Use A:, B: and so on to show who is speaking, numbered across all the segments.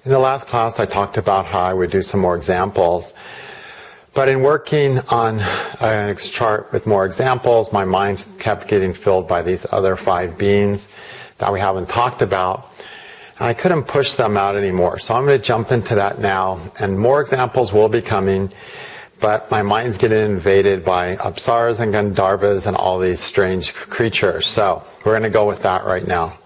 A: In the last class, I talked about how I would do some more examples. But in working on a chart with more examples, my mind kept getting filled by these other 5 beings that we haven't talked about. And I couldn't push them out anymore. So I'm going to jump into that now. And more examples will be coming. But my mind's getting invaded by Apsaras and Gandharvas and all these strange creatures. So we're going to go with that right now.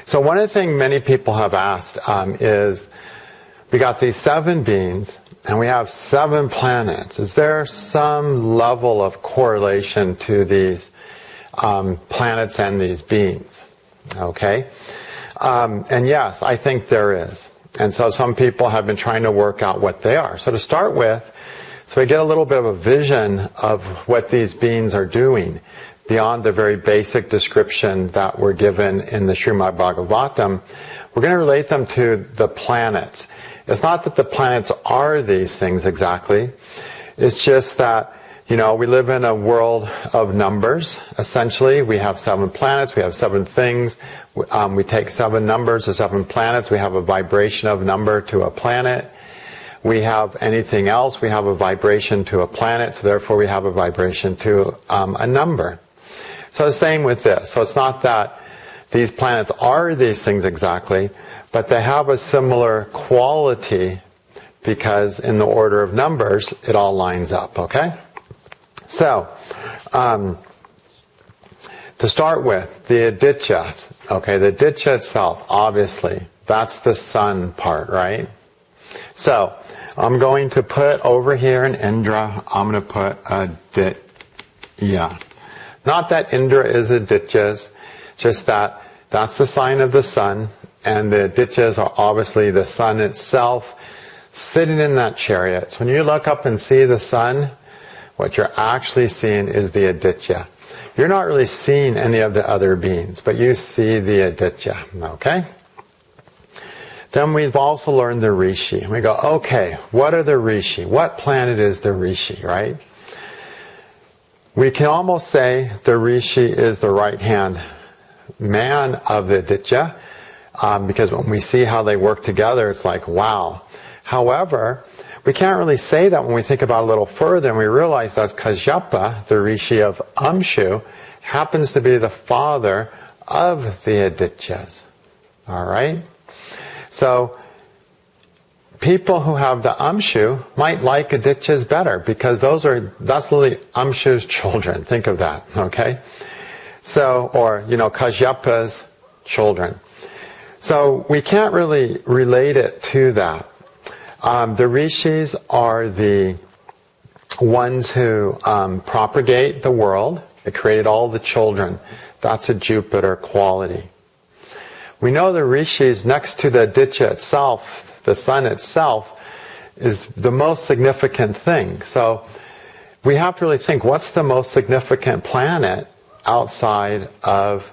A: So one of the things many people have asked is, we got these 7 beings, and we have 7 planets. Is there some level of correlation to these planets and these beings? Okay? And yes, I think there is. And so some people have been trying to work out what they are. So to start with, so we get a little bit of a vision of what these beings are doing beyond the very basic description that we're given in the Srimad Bhagavatam. We're going to relate them to the planets. It's not that the planets are these things exactly. It's just that, we live in a world of numbers, essentially. We have 7 planets, we have 7 things. We take 7 numbers to 7 planets. We have a vibration of number to a planet. We have anything else, we have a vibration to a planet, so therefore we have a vibration to a number. So the same with this. So it's not that these planets are these things exactly, but they have a similar quality because in the order of numbers, it all lines up, okay? So, to start with, the Adityas, okay, the Aditya itself, obviously, that's the sun part, right? So, I'm going to put over here in Indra, I'm going to put Aditya. Not that Indra is Adityas, just that that's the sign of the sun, and the Adityas are obviously the sun itself sitting in that chariot. So when you look up and see the sun, what you're actually seeing is the Aditya. You're not really seeing any of the other beings, but you see the Aditya, okay? Then we've also learned the Rishi. We go, okay, what are the Rishi? What planet is the Rishi, right? We can almost say the Rishi is the right-hand man of the Aditya, because when we see how they work together, it's like, wow. However, we can't really say that when we think about it a little further, and we realize that Kashyapa, the Rishi of Amshu, happens to be the father of the Adityas. Alright? So, people who have the Amshu might like Adityas better, because that's really Amshu's children. Think of that, okay? So, or, Kashyapa's children. So, we can't really relate it to that. The Rishis are the ones who propagate the world. They created all the children. That's a Jupiter quality. We know the Rishis, next to the Aditya itself, the sun itself, is the most significant thing. So we have to really think, what's the most significant planet outside of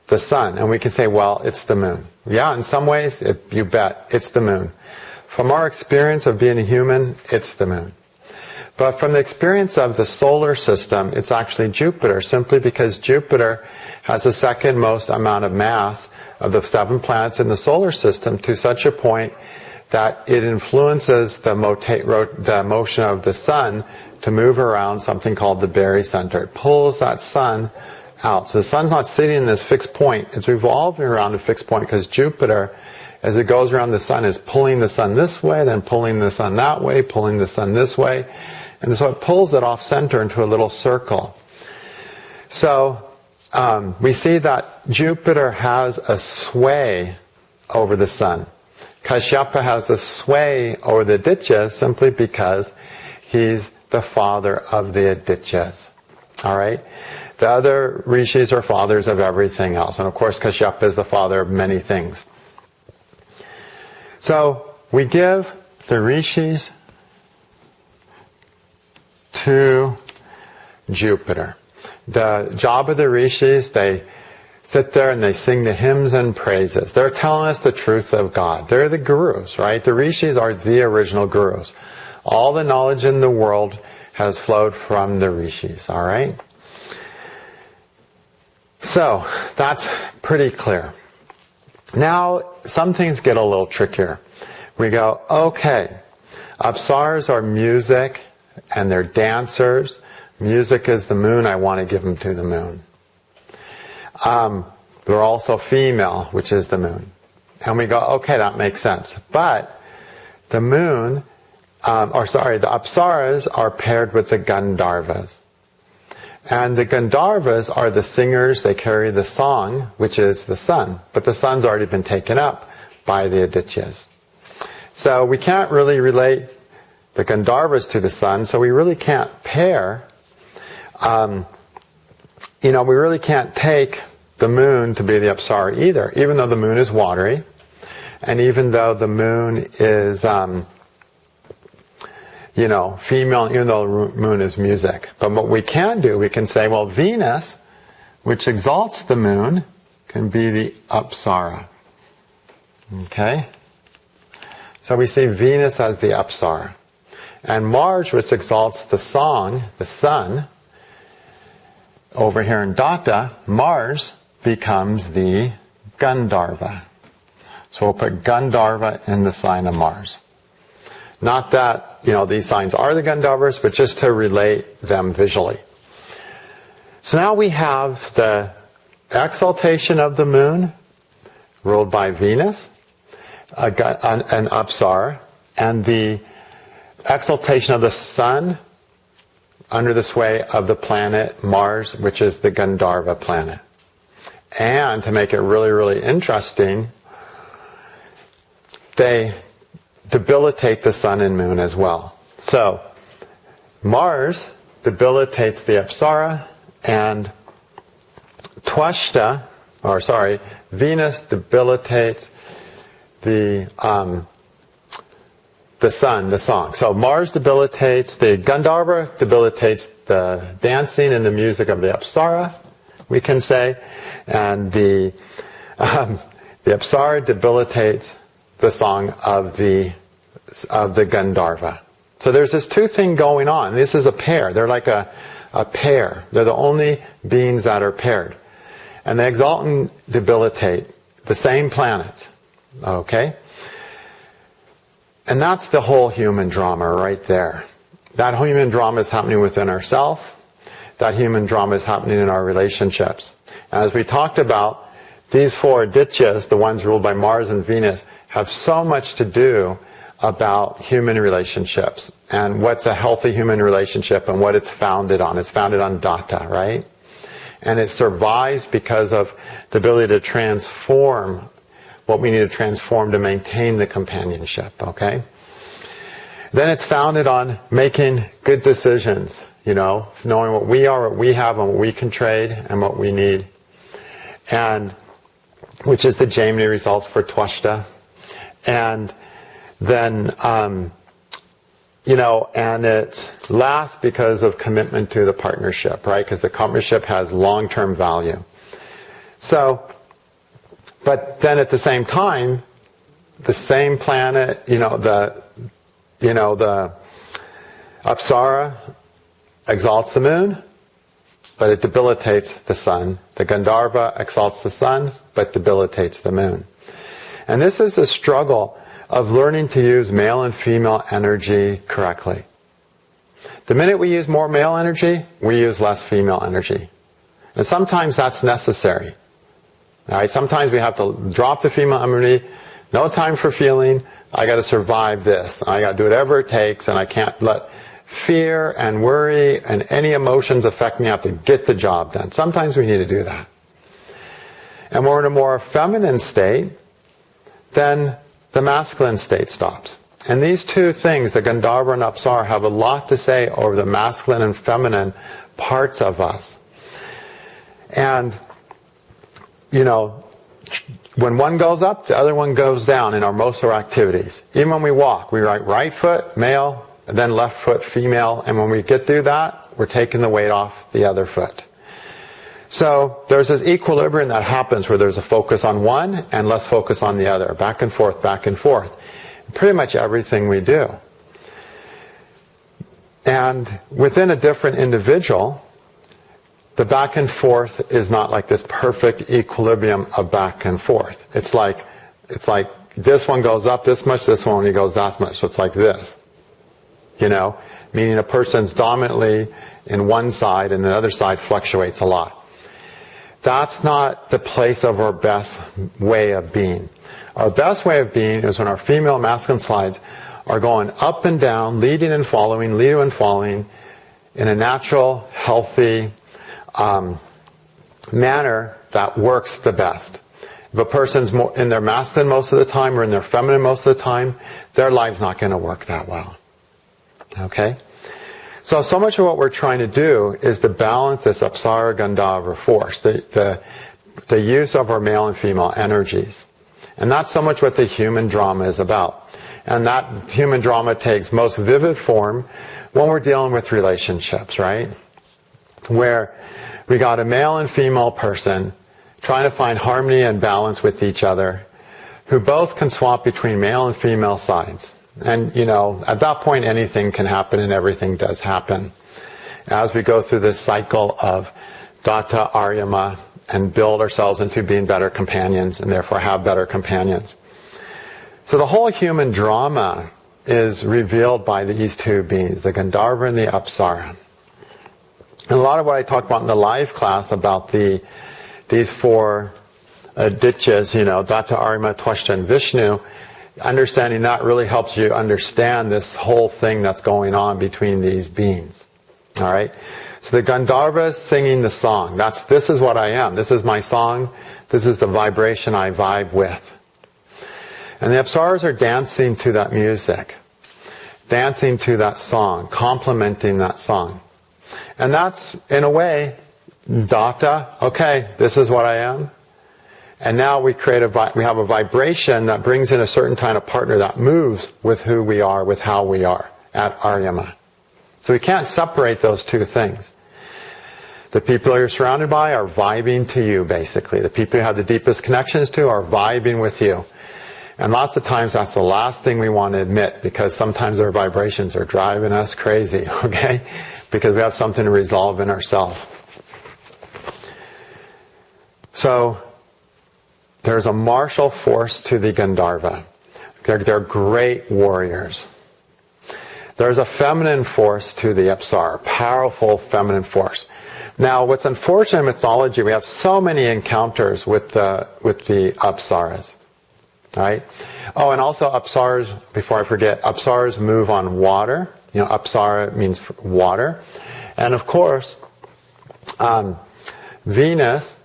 A: the sun? And we can say, well, it's the moon. Yeah, in some ways, you bet, it's the moon. From our experience of being a human, it's the moon. But from the experience of the solar system, it's actually Jupiter, simply because Jupiter has the second most amount of mass of the 7 planets in the solar system, to such a point that it influences the motion of the sun to move around something called the barycenter. It pulls that sun out. So the sun's not sitting in this fixed point. It's revolving around a fixed point because Jupiter, as it goes around the sun, is pulling the sun this way, then pulling the sun that way, pulling the sun this way. And so it pulls it off center into a little circle. So we see that Jupiter has a sway over the sun. Kashyapa has a sway over the Adityas simply because he's the father of the Adityas. Alright? The other Rishis are fathers of everything else. And of course Kashyapa is the father of many things. So we give the Rishis to Jupiter. The job of the Rishis, they sit there and they sing the hymns and praises. They're telling us the truth of God. They're the gurus, right? The Rishis are the original gurus. All the knowledge in the world has flowed from the Rishis, alright? So, that's pretty clear. Now, some things get a little trickier. We go, okay, Apsaras are music, and they're dancers. Music is the moon, I want to give them to the moon. They're also female, which is the moon. And we go, okay, that makes sense. But the moon, the Apsaras are paired with the Gandharvas. And the Gandharvas are the singers, they carry the song, which is the sun. But the sun's already been taken up by the Adityas. So we can't really relate the Gandharvas to the sun, so we really can't pair. We really can't take the moon to be the Apsara either, even though the moon is watery, and even though the moon is, female, even though the moon is music. But what we can do, we can say, well, Venus, which exalts the moon, can be the Apsara. Okay? So we see Venus as the Apsara. And Mars, which exalts the song, the sun, over here in Data, Mars becomes the Gandharva. So we'll put Gandharva in the sign of Mars. Not that, these signs are the Gandharvas, but just to relate them visually. So now we have the exaltation of the moon, ruled by Venus, an Apsara, and the exaltation of the sun under the sway of the planet Mars, which is the Gandharva planet. And to make it really, really interesting, they debilitate the sun and moon as well. So Mars debilitates the Apsara, and Venus debilitates the sun, the song. So Mars debilitates the Gandharva, debilitates the dancing and the music of the Apsara, we can say, and the Apsara debilitates the song of the Gandharva. So there's this two thing going on. This is a pair. They're like a pair. They're the only beings that are paired. And they exalt and debilitate the same planet. Okay? And that's the whole human drama right there. That whole human drama is happening within ourselves. That human drama is happening in our relationships. And as we talked about, these four Adityas, the ones ruled by Mars and Venus, have so much to do about human relationships and what's a healthy human relationship and what it's founded on. It's founded on Data, right? And it survives because of the ability to transform what we need to transform to maintain the companionship, okay? Then it's founded on making good decisions, knowing what we are, what we have, and what we can trade, and what we need. And, which is the Gemini results for Twashta. And then, and it lasts because of commitment to the partnership, right? Because the partnership has long-term value. So, but then at the same time, the same planet, the Apsara exalts the moon, but it debilitates the sun. The Gandharva exalts the sun, but debilitates the moon. And this is a struggle of learning to use male and female energy correctly. The minute we use more male energy, we use less female energy. And sometimes that's necessary. All right, sometimes we have to drop the female energy, no time for feeling, I got to survive this. I got to do whatever it takes, and I can't let fear and worry and any emotions affect me. I have to get the job done. Sometimes we need to do that. And when we're in a more feminine state, then the masculine state stops. And these two things, the Gandharva and Apsara, have a lot to say over the masculine and feminine parts of us. And when one goes up, the other one goes down in most of our activities. Even when we walk, we write right foot, male, and then left foot, female, and when we get through that, we're taking the weight off the other foot. So there's this equilibrium that happens where there's a focus on one and less focus on the other, back and forth, pretty much everything we do. And within a different individual, the back and forth is not like this perfect equilibrium of back and forth. It's like this one goes up this much, this one only goes that much. So it's like this. Meaning a person's dominantly in one side and the other side fluctuates a lot. That's not the place of our best way of being. Our best way of being is when our female masculine sides are going up and down, leading and following in a natural, healthy manner that works the best. If a person's more in their masculine most of the time or in their feminine most of the time, their life's not going to work that well. Okay? So much of what we're trying to do is to balance this Apsara Gandharva force, the use of our male and female energies. And that's so much what the human drama is about. And that human drama takes most vivid form when we're dealing with relationships, right? Where we got a male and female person trying to find harmony and balance with each other, who both can swap between male and female sides. And, at that point anything can happen and everything does happen. As we go through this cycle of Data Aryama and build ourselves into being better companions and therefore have better companions. So the whole human drama is revealed by these two beings, the Gandharva and the Apsara. And a lot of what I talked about in the live class about these four Adityas, Data, Aryama, Twashta, and Vishnu, understanding that really helps you understand this whole thing that's going on between these beings. All right? So the Gandharva is singing the song. This is what I am. This is my song. This is the vibration I vibe with. And the Apsaras are dancing to that music, dancing to that song, complementing that song. And that's, in a way, Data, okay, this is what I am. And now we have a vibration that brings in a certain kind of partner that moves with who we are, with how we are at Aryama. So we can't separate those two things. The people you're surrounded by are vibing to you, basically. The people you have the deepest connections to are vibing with you. And lots of times that's the last thing we want to admit, because sometimes our vibrations are driving us crazy, okay? Because we have something to resolve in ourselves. So there's a martial force to the Gandharva. They're great warriors. There's a feminine force to the Apsara, powerful feminine force. Now, what's unfortunate in mythology, we have so many encounters with the Apsaras. Right? Oh, and also Apsaras, before I forget, Apsaras move on water. Apsara means water. And of course, Venus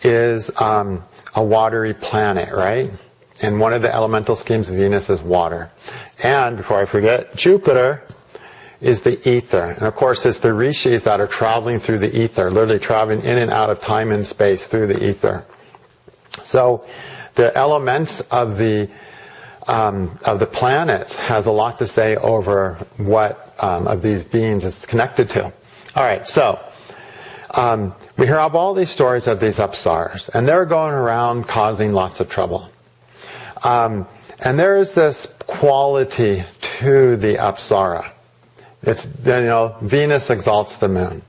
A: is a watery planet, right? And one of the elemental schemes of Venus is water. And, before I forget, Jupiter is the ether. And of course, it's the Rishis that are traveling through the ether, literally traveling in and out of time and space through the ether. So, the elements of the planets has a lot to say over what of these beings it's connected to. All right, so we hear of all these stories of these Apsaras, and they're going around causing lots of trouble. And there is this quality to the Apsara. It's, Venus exalts the moon.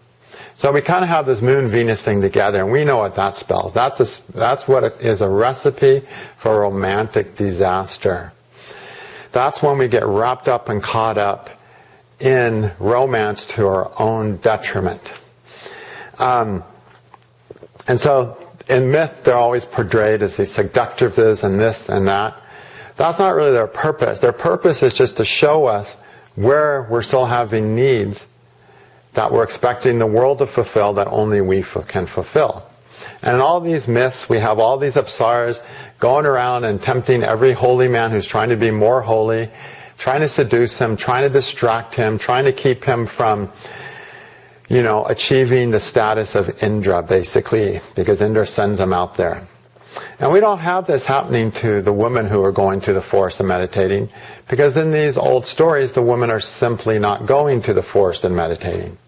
A: So we kind of have this moon-Venus thing together, and we know what that spells. That's what it is, a recipe for romantic disaster. That's when we get wrapped up and caught up in romance to our own detriment. And so in myth, they're always portrayed as these seductives and this and that. That's not really their purpose. Their purpose is just to show us where we're still having needs that we're expecting the world to fulfill that only we can fulfill. And in all these myths, we have all these Apsaras going around and tempting every holy man who's trying to be more holy, trying to seduce him, trying to distract him, trying to keep him from, achieving the status of Indra, basically, because Indra sends him out there. And we don't have this happening to the women who are going to the forest and meditating, because in these old stories, the women are simply not going to the forest and meditating.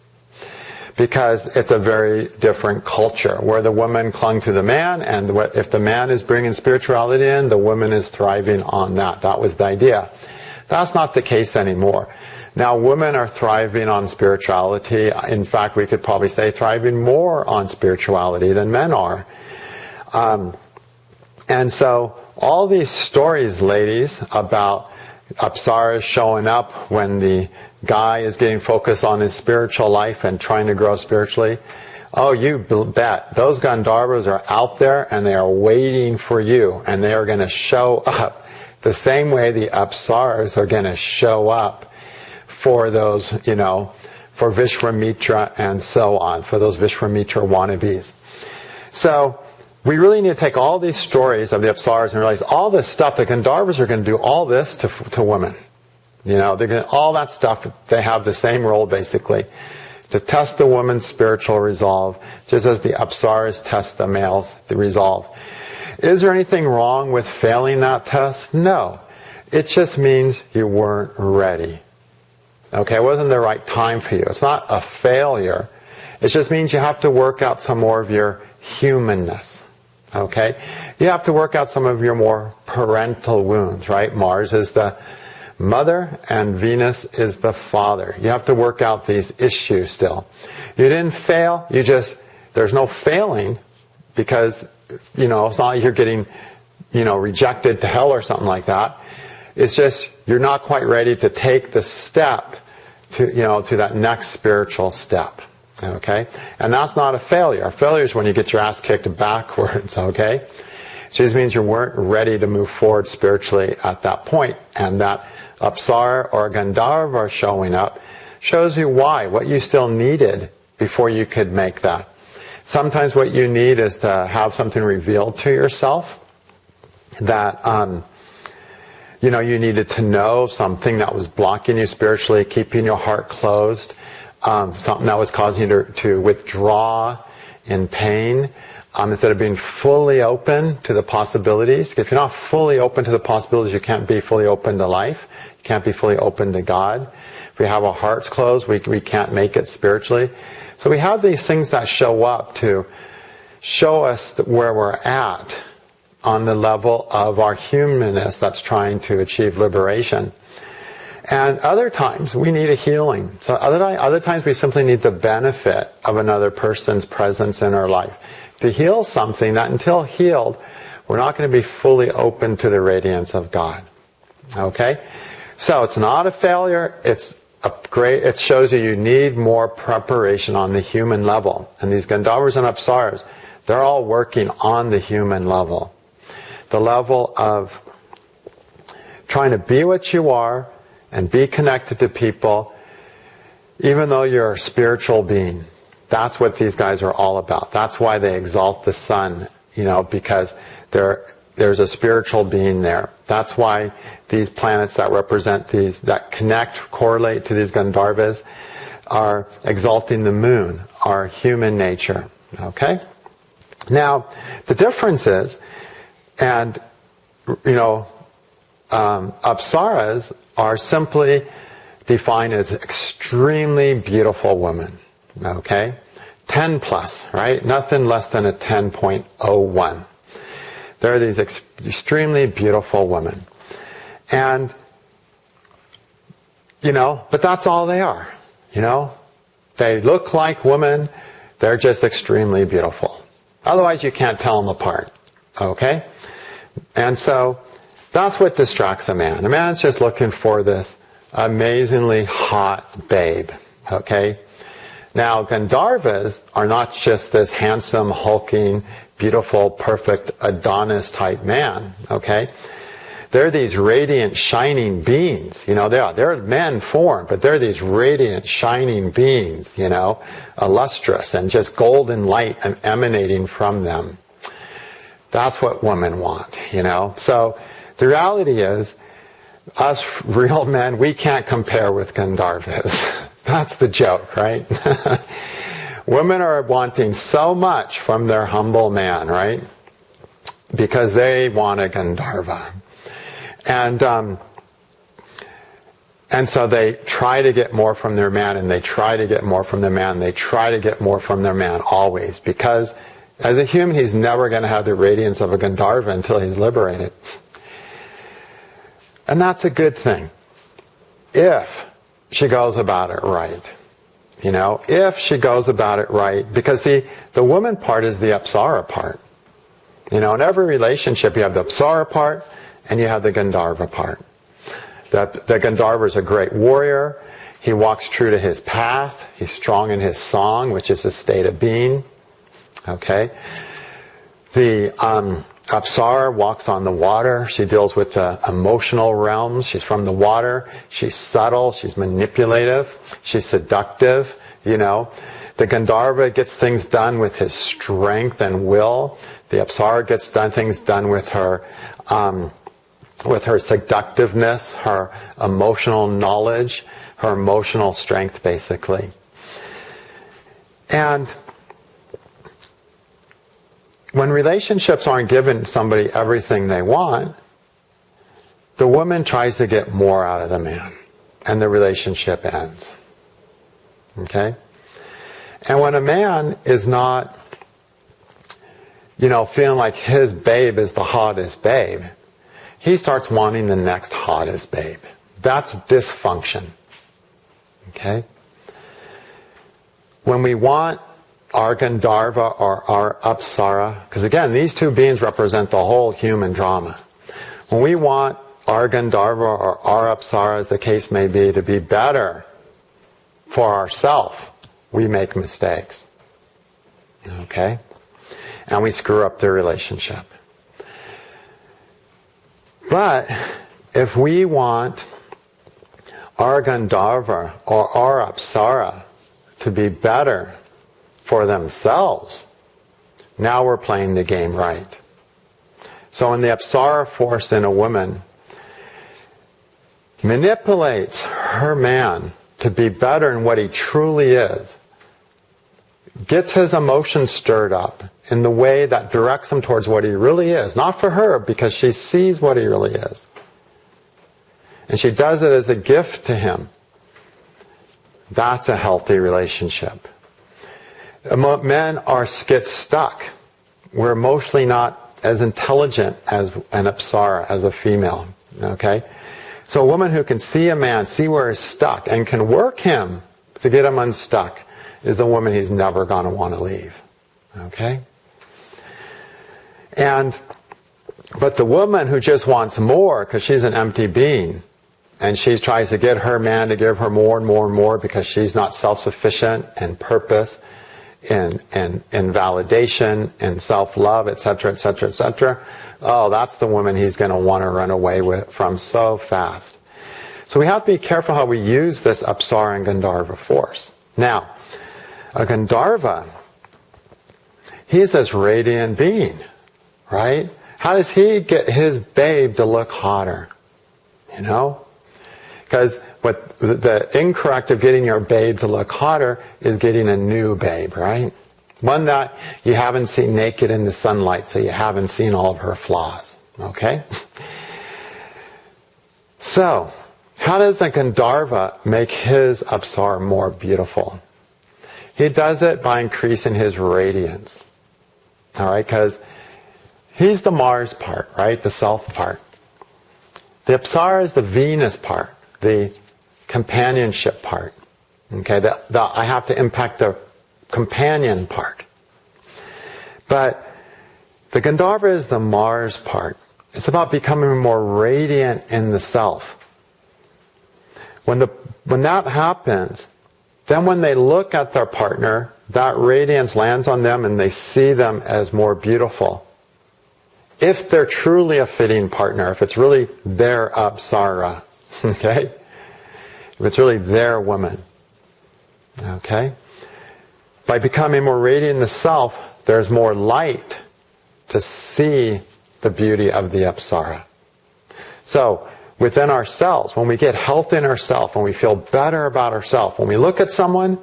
A: Because it's a very different culture, where the woman clung to the man, and if the man is bringing spirituality in, the woman is thriving on that. That was the idea. That's not the case anymore. Now, women are thriving on spirituality. In fact, we could probably say thriving more on spirituality than men are. And so, all these stories, ladies, about Apsaras showing up when the guy is getting focused on his spiritual life and trying to grow spiritually, oh, you bet. Those Gandharvas are out there and they are waiting for you, and they are going to show up the same way the Apsaras are going to show up for those, for Vishwamitra and so on, for those Vishwamitra wannabes. So, we really need to take all these stories of the Apsaras and realize all this stuff, the Gandharvas are going to do all this to women. They're going to, all that stuff, they have the same role basically, to test the woman's spiritual resolve, just as the Apsaras test the male's resolve. Is there anything wrong with failing that test? No. It just means you weren't ready. Okay, it wasn't the right time for you. It's not a failure. It just means you have to work out some more of your humanness. Okay? You have to work out some of your more parental wounds, right? Mars is the mother and Venus is the father. You have to work out these issues still. You didn't fail, there's no failing, because, it's not like you're getting, rejected to hell or something like that. It's just, you're not quite ready to take the step to that next spiritual step. Okay? And that's not a failure. A failure is when you get your ass kicked backwards, okay? It just means you weren't ready to move forward spiritually at that point. And that Apsara or Gandharva showing up shows you why, what you still needed before you could make that. Sometimes what you need is to have something revealed to yourself that, you needed to know, something that was blocking you spiritually, keeping your heart closed, something that was causing you to withdraw in pain, instead of being fully open to the possibilities. If you're not fully open to the possibilities, you can't be fully open to life. You can't be fully open to God. If we have our hearts closed, we can't make it spiritually. So we have these things that show up to show us where we're at on the level of our humanness that's trying to achieve liberation. And other times we need a healing. So other times we simply need the benefit of another person's presence in our life to heal something that, until healed, we're not going to be fully open to the radiance of God. Okay? So it's not a failure. It shows you need more preparation on the human level. And these Gandharvas and Apsaras, they're all working on the human level. The level of trying to be what you are and be connected to people, even though you're a spiritual being. That's what these guys are all about. That's why they exalt the sun, because there's a spiritual being there. That's why these planets that represent these, that correlate to these Gandharvas, are exalting the moon, our human nature. Okay? Now, the difference is, Apsaras are simply defined as extremely beautiful women. Okay? 10 plus, right? Nothing less than a 10.01. They're these extremely beautiful women. And, but that's all they are. They look like women, they're just extremely beautiful. Otherwise you can't tell them apart. Okay? And so, that's what distracts a man. A man's just looking for this amazingly hot babe. Okay? Now, Gandharvas are not just this handsome, hulking, beautiful, perfect Adonis type man. Okay? They're these radiant, shining beings. They're men form, but they're these radiant, shining beings, illustrious and just golden light emanating from them. That's what women want, So, the reality is, us real men, we can't compare with Gandharvas. That's the joke, right? Women are wanting so much from their humble man, right? Because they want a Gandharva. And so they try to get more from their man, and they try to get more from their man, they try to get more from their man always. Because as a human, he's never going to have the radiance of a Gandharva until he's liberated. And that's a good thing. If she goes about it right. You know, if she goes about it right, because see, the woman part is the Apsara part. You know, in every relationship you have the Apsara part and you have the Gandharva part. The Gandharva is a great warrior. He walks true to his path. He's strong in his song, which is a state of being. Okay. The Apsara walks on the water. She deals with the emotional realms. She's from the water. She's subtle. She's manipulative. She's seductive. You know, the Gandharva gets things done with his strength and will. The Apsara gets things done with her seductiveness, her emotional knowledge, her emotional strength, basically. And when relationships aren't giving somebody everything they want, the woman tries to get more out of the man, and the relationship ends. Okay? And when a man is not, you know, feeling like his babe is the hottest babe, he starts wanting the next hottest babe. That's dysfunction. Okay? When we want our Gandharva or our Apsara, because again, these two beings represent the whole human drama. When we want our Gandharva or our Apsara, as the case may be, to be better for ourselves, we make mistakes. Okay? And we screw up the relationship. But if we want our Gandharva or our Apsara to be better for themselves, now we're playing the game right. So when the Apsara force in a woman manipulates her man to be better in what he truly is, gets his emotions stirred up in the way that directs him towards what he really is, not for her, because she sees what he really is. And she does it as a gift to him. That's a healthy relationship. Men get stuck. We're emotionally not as intelligent as an Apsara, as a female. Okay? So a woman who can see a man, see where he's stuck, and can work him to get him unstuck, is the woman he's never going to want to leave. Okay? But the woman who just wants more, because she's an empty being, and she tries to get her man to give her more and more and more because she's not self-sufficient and purpose and validation and self-love, etc., etc., etc. Oh, that's the woman he's going to want to run away from so fast. So we have to be careful how we use this Apsara and Gandharva force. Now, a Gandharva, he's this radiant being, right? How does he get his babe to look hotter? You know? Because what the incorrect of getting your babe to look hotter is getting a new babe, right? One that you haven't seen naked in the sunlight, so you haven't seen all of her flaws. Okay? So, how does a Gandharva make his Apsara more beautiful? He does it by increasing his radiance. Alright, because he's the Mars part, right? The self part. The Apsara is the Venus part, the companionship part. Okay, I have to impact the companion part. But the Gandharva is the Mars part. It's about becoming more radiant in the self. When that happens, then when they look at their partner, that radiance lands on them and they see them as more beautiful. If they're truly a fitting partner, if it's really their Apsara, okay? If it's really their woman, okay? By becoming more radiant in the self, there's more light to see the beauty of the Apsara. So, within ourselves, when we get health in ourselves, when we feel better about ourselves, when we look at someone,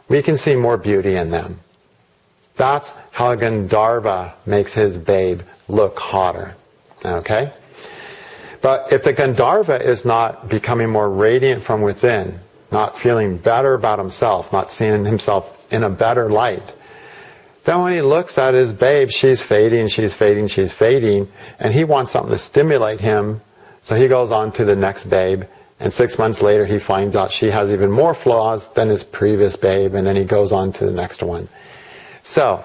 A: we can see more beauty in them. That's how a Gandharva makes his babe look hotter. Okay? But if the Gandharva is not becoming more radiant from within, not feeling better about himself, not seeing himself in a better light, then when he looks at his babe, she's fading, she's fading, she's fading, and he wants something to stimulate him, so he goes on to the next babe, And 6 months later, he finds out she has even more flaws than his previous babe, and then he goes on to the next one. So,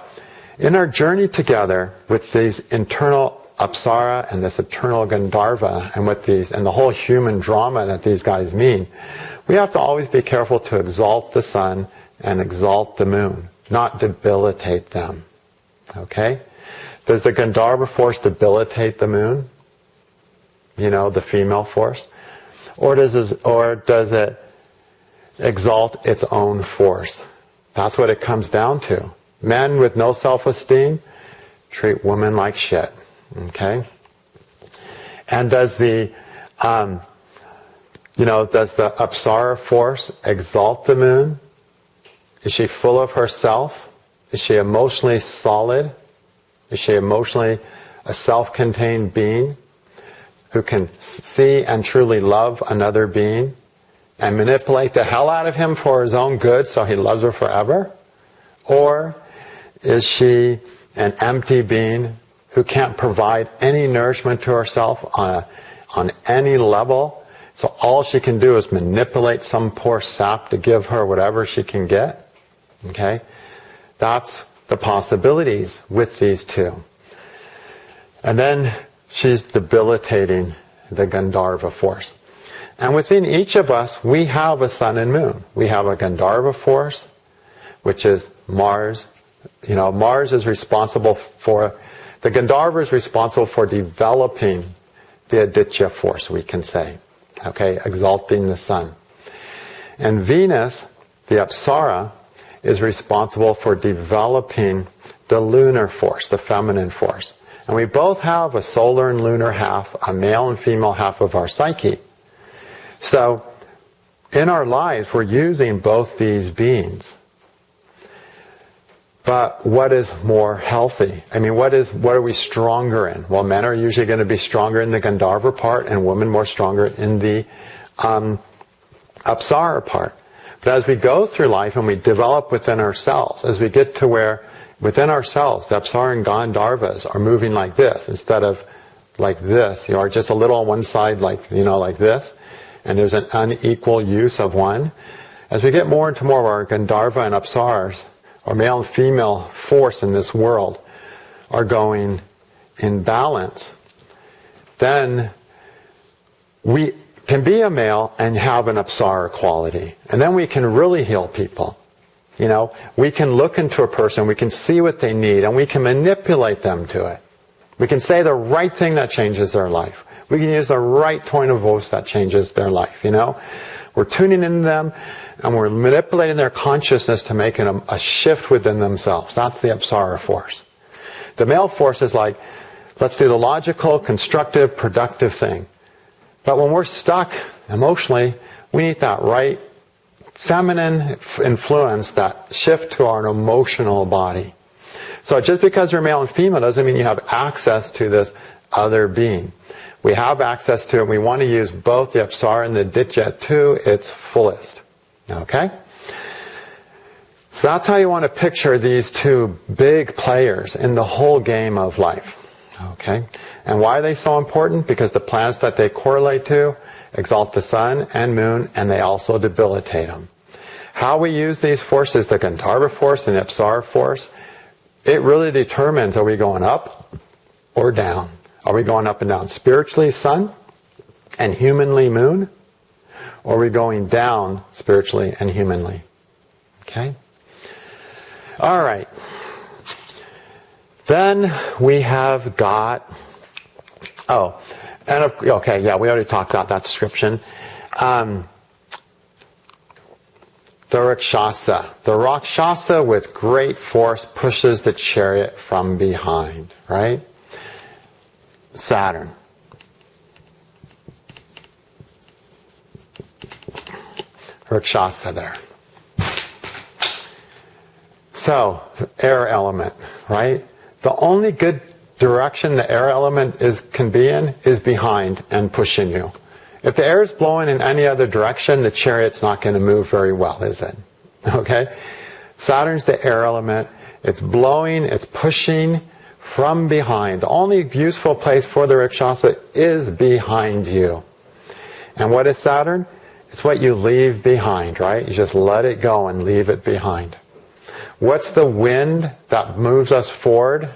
A: in our journey together with these internal Apsara and this eternal Gandharva, and with these and the whole human drama that these guys mean, we have to always be careful to exalt the sun and exalt the moon, not debilitate them. Okay? Does the Gandharva force debilitate the moon? You know, the female force? Or does it exalt its own force? That's what it comes down to. Men with no self-esteem treat women like shit. Okay? And does the Apsara force exalt the moon? Is she full of herself? Is she emotionally solid? Is she emotionally a self-contained being who can see and truly love another being and manipulate the hell out of him for his own good so he loves her forever? Or is she an empty being who can't provide any nourishment to herself on any level, so all she can do is manipulate some poor sap to give her whatever she can get? Okay? That's the possibilities with these two. And then she's debilitating the Gandharva force. And within each of us, we have a sun and moon. We have a Gandharva force, which is Mars. You know, Mars is responsible for, the Gandharva is responsible for developing the Aditya force, we can say. Okay, exalting the sun. And Venus, the Apsara, is responsible for developing the lunar force, the feminine force. And we both have a solar and lunar half, a male and female half of our psyche. So, in our lives, we're using both these beings. But what is more healthy? I mean, what are we stronger in? Well, men are usually going to be stronger in the Gandharva part, and women more stronger in the Apsara part. But as we go through life and we develop within ourselves, as we get to where within ourselves the Apsara and Gandharvas are moving like this instead of like this, or just a little on one side like this, and there's an unequal use of one. As we get more into more of our Gandharva and Apsaras, or male and female force in this world, are going in balance, then we can be a male and have an Apsara quality. And then we can really heal people. You know, we can look into a person, we can see what they need, and we can manipulate them to it. We can say the right thing that changes their life. We can use the right tone of voice that changes their life, you know. We're tuning into them, and we're manipulating their consciousness to make a shift within themselves. That's the Apsara force. The male force is like, let's do the logical, constructive, productive thing. But when we're stuck emotionally, we need that right feminine influence, that shift to our emotional body. So just because you're male and female doesn't mean you have access to this other being. We have access to it. We want to use both the Apsara and the Aditya to its fullest. Okay? So that's how you want to picture these two big players in the whole game of life. Okay? And why are they so important? Because the planets that they correlate to exalt the sun and moon, and they also debilitate them. How we use these forces, the Gandharva force and the Apsara force, it really determines, are we going up or down? Are we going up and down spiritually, sun, and humanly, moon? Or are we going down spiritually and humanly? Okay? All right. Then we have got... we already talked about that description. The Rakshasa. The Rakshasa with great force pushes the chariot from behind, right? Saturn. Rakshasa there. So, air element, right? The only good direction the air element can be in is behind and pushing you. If the air is blowing in any other direction, the chariot's not going to move very well, is it? Okay? Saturn's the air element. It's blowing, it's pushing from behind. The only useful place for the Rakshasa is behind you. And what is Saturn? It's what you leave behind, right? You just let it go and leave it behind. What's the wind that moves us forward?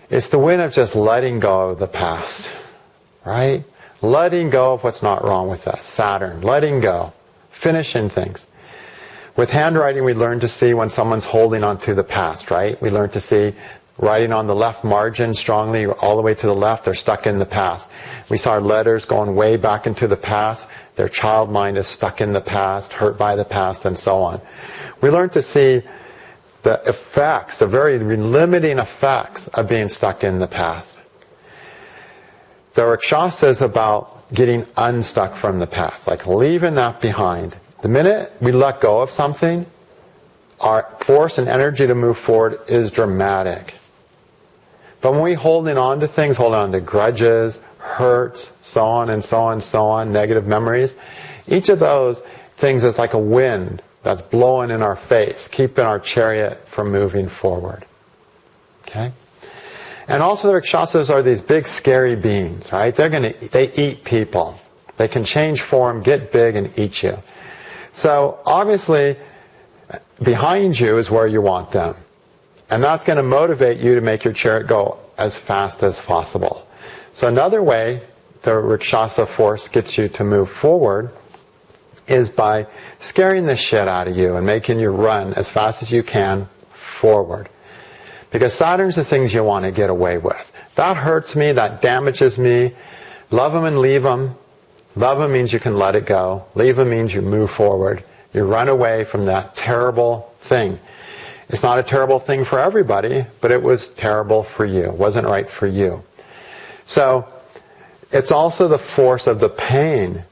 A: It's the wind of just letting go of the past, right? Letting go of what's not wrong with us. Saturn, letting go, finishing things. With handwriting, we learn to see when someone's holding on to the past, right? We learn to see writing on the left margin strongly all the way to the left, they're stuck in the past. We saw letters going way back into the past. Their child mind is stuck in the past, hurt by the past, and so on. We learn to see the effects, the very limiting effects of being stuck in the past. The Rakshasa is about getting unstuck from the past, like leaving that behind. The minute we let go of something, our force and energy to move forward is dramatic. But when we're holding on to things, holding on to grudges, hurts, so on and so on and so on, negative memories, each of those things is like a wind that's blowing in our face, keeping our chariot from moving forward. Okay? And also the Rakshasas are these big scary beings, right? They eat people. They can change form, get big, and eat you. So obviously, behind you is where you want them. And that's going to motivate you to make your chariot go as fast as possible. So another way the Rakshasa force gets you to move forward is by scaring the shit out of you and making you run as fast as you can forward. Because Saturn's the things you want to get away with. That hurts me, that damages me. Love them and leave them. Love them means you can let it go. Leave them means you move forward. You run away from that terrible thing. It's not a terrible thing for everybody, but it was terrible for you. It wasn't right for you. So, it's also the force of the pain.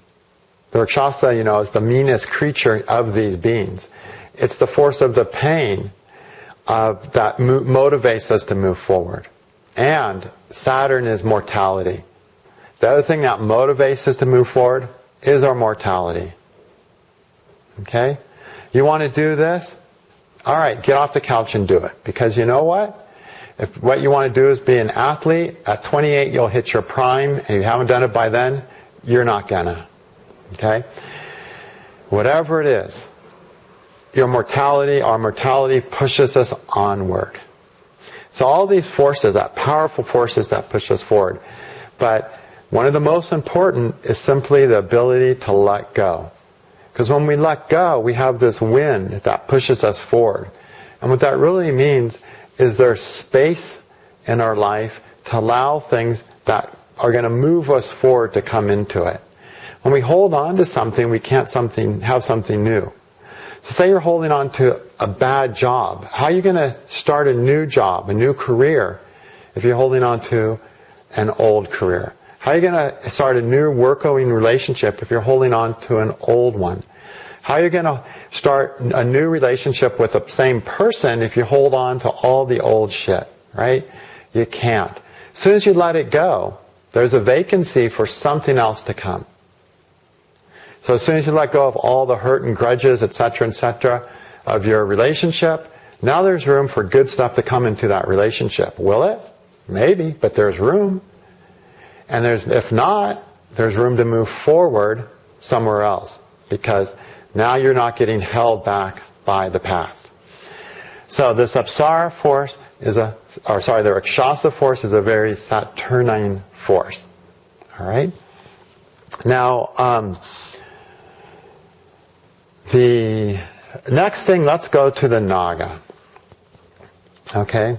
A: The Rakshasa, is the meanest creature of these beings. It's the force of the pain that motivates us to move forward. And Saturn is mortality. The other thing that motivates us to move forward is our mortality. Okay? You want to do this? All right, get off the couch and do it. Because you know what? If what you want to do is be an athlete, at 28 you'll hit your prime, and if you haven't done it by then, you're not gonna. Okay? Whatever it is, our mortality pushes us onward. So all these forces, that powerful forces that push us forward. But one of the most important is simply the ability to let go. Because when we let go, we have this wind that pushes us forward. And what that really means is there's space in our life to allow things that are going to move us forward to come into it. When we hold on to something, we can't have something new. So say you're holding on to a bad job. How are you going to start a new job, a new career, if you're holding on to an old career? How are you going to start a new working relationship if you're holding on to an old one? How are you going to start a new relationship with the same person if you hold on to all the old shit, right? You can't. As soon as you let it go, there's a vacancy for something else to come. So as soon as you let go of all the hurt and grudges, etc., of your relationship, now there's room for good stuff to come into that relationship. Will it? Maybe, but there's room. And if not, there's room to move forward somewhere else. Because now you're not getting held back by the past. So this Apsara force the Rakshasa force is a very Saturnine force. Alright? Now, the next thing, let's go to the Naga. Okay?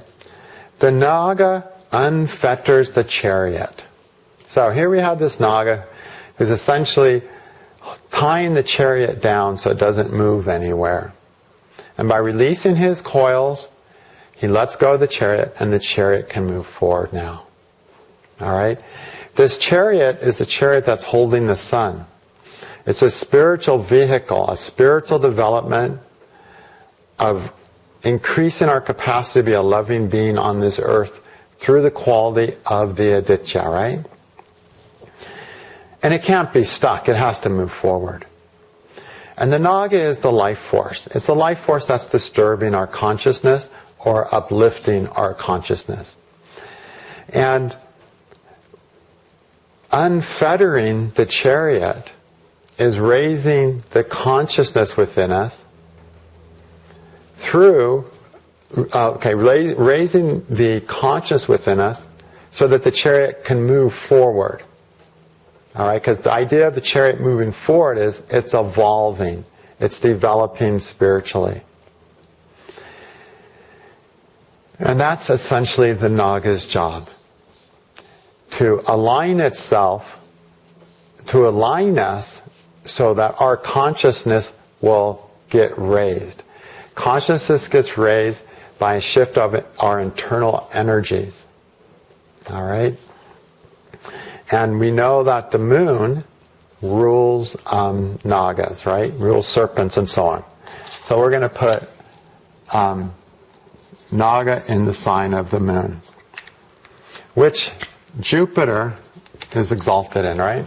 A: The Naga unfetters the chariot. So here we have this Naga who's essentially tying the chariot down so it doesn't move anywhere. And by releasing his coils, he lets go of the chariot, and the chariot can move forward now. Alright? This chariot is a chariot that's holding the sun. It's a spiritual vehicle, a spiritual development of increasing our capacity to be a loving being on this earth through the quality of the Aditya, right? And it can't be stuck. It has to move forward. And the Naga is the life force. It's the life force that's disturbing our consciousness or uplifting our consciousness. And unfettering the chariot is raising the consciousness within us through, raising the consciousness within us so that the chariot can move forward. All right, because the idea of the chariot moving forward is it's evolving, it's developing spiritually. And that's essentially the Naga's job. To align itself, to align us so that our consciousness will get raised. Consciousness gets raised by a shift of our internal energies. All right? And we know that the moon rules Nagas, right? Rules serpents and so on. So we're going to put Naga in the sign of the moon, which Jupiter is exalted in, right?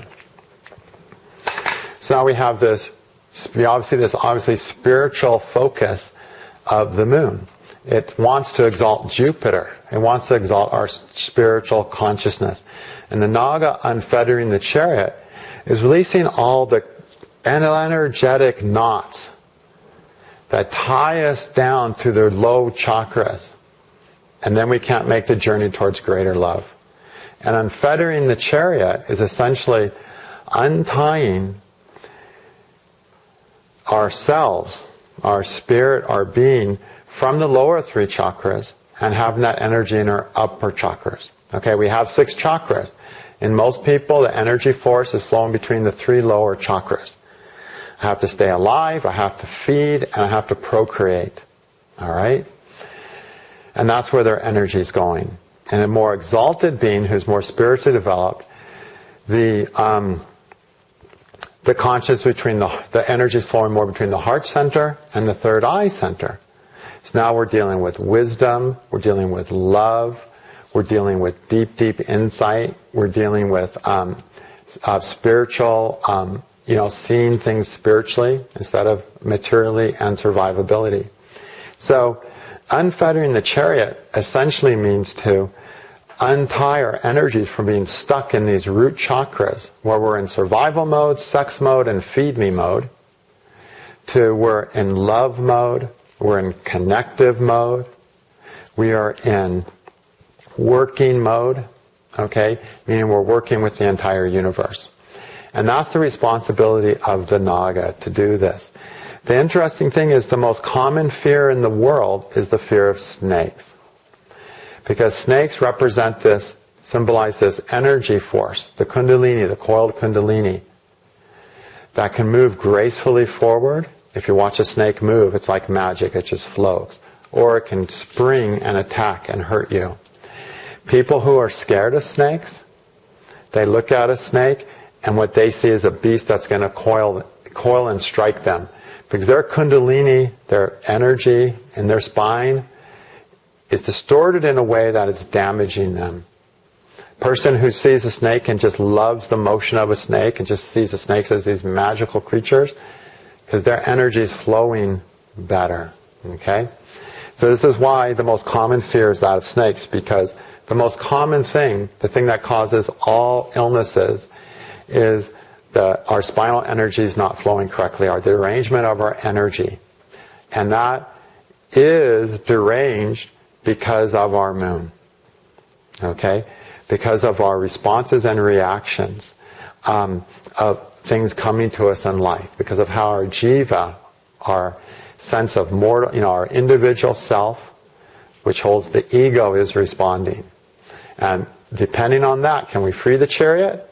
A: So now we have this obviously spiritual focus of the moon. It wants to exalt Jupiter. It wants to exalt our spiritual consciousness. And the Naga unfettering the chariot is releasing all the energetic knots that tie us down to the low chakras. And then we can't make the journey towards greater love. And unfettering the chariot is essentially untying ourselves, our spirit, our being, from the lower three chakras and having that energy in our upper chakras. Okay, we have 6 chakras. In most people, the energy force is flowing between the 3 lower chakras. I have to stay alive, I have to feed, and I have to procreate. All right? And that's where their energy is going. And a more exalted being who's more spiritually developed, the conscious between the energy is flowing more between the heart center and the third eye center. So now we're dealing with wisdom, we're dealing with love, we're dealing with deep, deep insight, we're dealing with spiritual, seeing things spiritually instead of materially and survivability. So unfettering the chariot essentially means to untie our energies from being stuck in these root chakras where we're in survival mode, sex mode, and feed me mode, to we're in love mode, we're in connective mode, we are in working mode, okay, meaning we're working with the entire universe. And that's the responsibility of the Naga, to do this. The interesting thing is the most common fear in the world is the fear of snakes. Because snakes represent this, symbolize this energy force, the kundalini, the coiled kundalini, that can move gracefully forward. If you watch a snake move, it's like magic, it just flows. Or it can spring and attack and hurt you. People who are scared of snakes, they look at a snake and what they see is a beast that's going to coil and strike them. Because their kundalini, their energy in their spine, is distorted in a way that it's damaging them. Person who sees a snake and just loves the motion of a snake and just sees the snakes as these magical creatures, because their energy is flowing better. Okay? So this is why the most common fear is that of snakes, because the most common thing, the thing that causes all illnesses, is our spinal energy is not flowing correctly, or the derangement of our energy. And that is deranged because of our moon. Okay? Because of our responses and reactions of things coming to us in life. Because of how our jiva, our sense of mortal, our individual self, which holds the ego, is responding. And depending on that, can we free the chariot?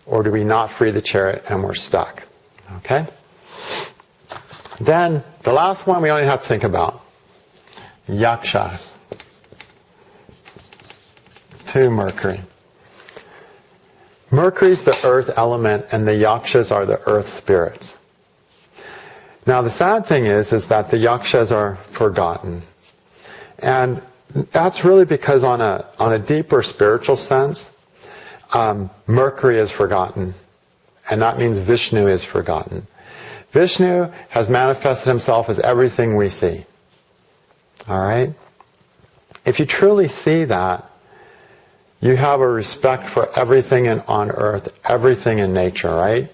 A: Or do we not free the chariot and we're stuck? Okay? Then, the last one we only have to think about. Yakshas. To Mercury. Mercury is the earth element and the Yakshas are the earth spirits. Now the sad thing is that the Yakshas are forgotten. And that's really because on a deeper spiritual sense, Mercury is forgotten. And that means Vishnu is forgotten. Vishnu has manifested himself as everything we see. Alright? If you truly see that, you have a respect for everything on earth, everything in nature, right?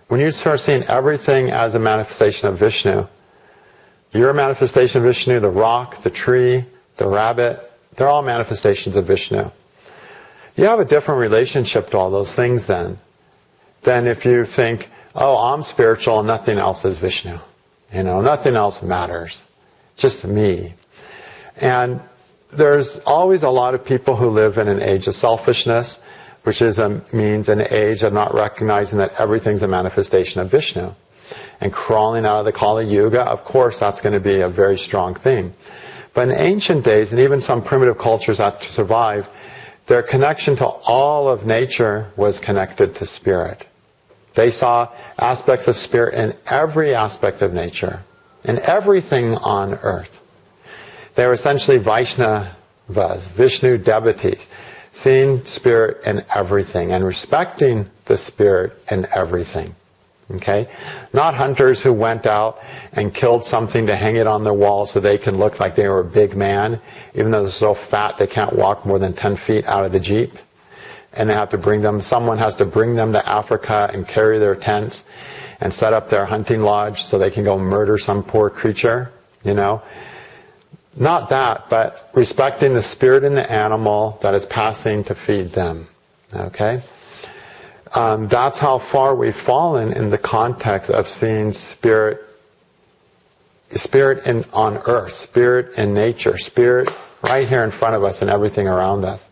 A: When you start seeing everything as a manifestation of Vishnu, you're a manifestation of Vishnu, the rock, the tree, the rabbit, they're all manifestations of Vishnu. You have a different relationship to all those things then than if you think, oh, I'm spiritual and nothing else is Vishnu. Nothing else matters. Just me. And there's always a lot of people who live in an age of selfishness, which means an age of not recognizing that everything's a manifestation of Vishnu. And crawling out of the Kali Yuga, of course, that's going to be a very strong thing. But in ancient days, and even some primitive cultures that survived, their connection to all of nature was connected to spirit. They saw aspects of spirit in every aspect of nature, in everything on earth. They were essentially Vaishnavas, Vishnu devotees, seeing spirit in everything and respecting the spirit in everything. Okay? Not hunters who went out and killed something to hang it on their wall so they can look like they were a big man, even though they're so fat they can't walk more than 10 feet out of the Jeep. And they have to someone has to bring them to Africa and carry their tents and set up their hunting lodge so they can go murder some poor creature, Not that, but respecting the spirit in the animal that is passing to feed them. Okay? That's how far we've fallen in the context of seeing spirit on earth, spirit in nature, spirit right here in front of us and everything around us.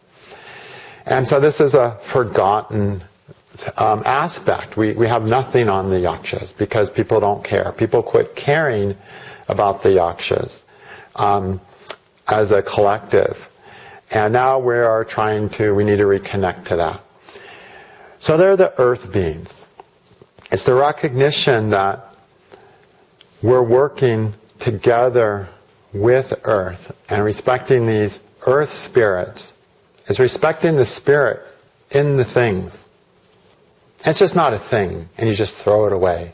A: And so this is a forgotten aspect. We have nothing on the Yakshas because people don't care. People quit caring about the Yakshas as a collective. And now we need to reconnect to that. So they're the earth beings. It's the recognition that we're working together with earth and respecting these earth spirits is respecting the spirit in the things. It's just not a thing and you just throw it away,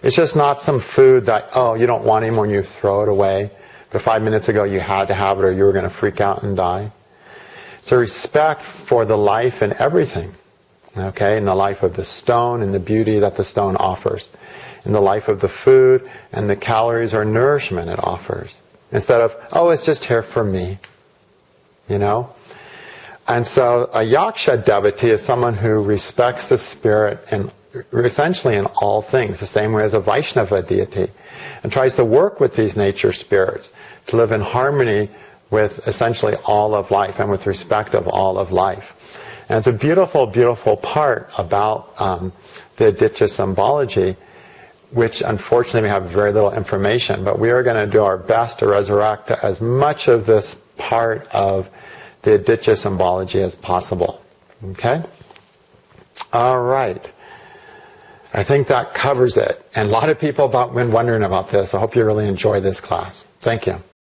A: It's just not some food that, you don't want anymore and you throw it away. But 5 minutes ago you had to have it or you were going to freak out and die. So respect for the life in everything, okay? In the life of the stone and the beauty that the stone offers. In the life of the food and the calories or nourishment it offers. Instead of, it's just here for me, And so a Yaksha devotee is someone who respects the spirit and essentially in all things, the same way as a Vaishnava deity, and tries to work with these nature spirits to live in harmony with essentially all of life and with respect of all of life. And it's a beautiful, beautiful part about the Aditya symbology, which unfortunately we have very little information, but we are going to do our best to resurrect as much of this part of the Aditya symbology as possible. Okay? All right. I think that covers it. And a lot of people have been wondering about this. I hope you really enjoy this class. Thank you.